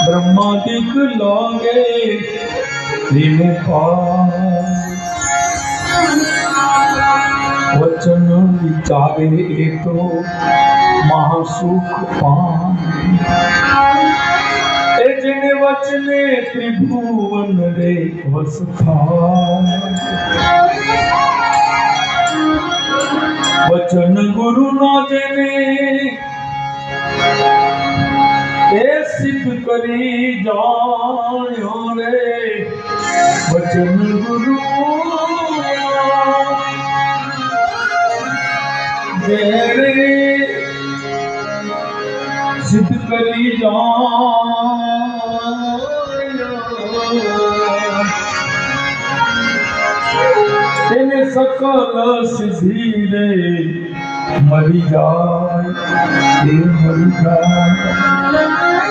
ब्रह्मादिक लागे वचन विचारे तो महासुख पान जिने वचने त्रिभुवन रे वसथा वचन गुरु ना जने ए सिद्ध करी जान्यो रे वचन गुरु जेरे सिद्ध करी तेने सकल सिद्धि रे मरी जाए मरी जाए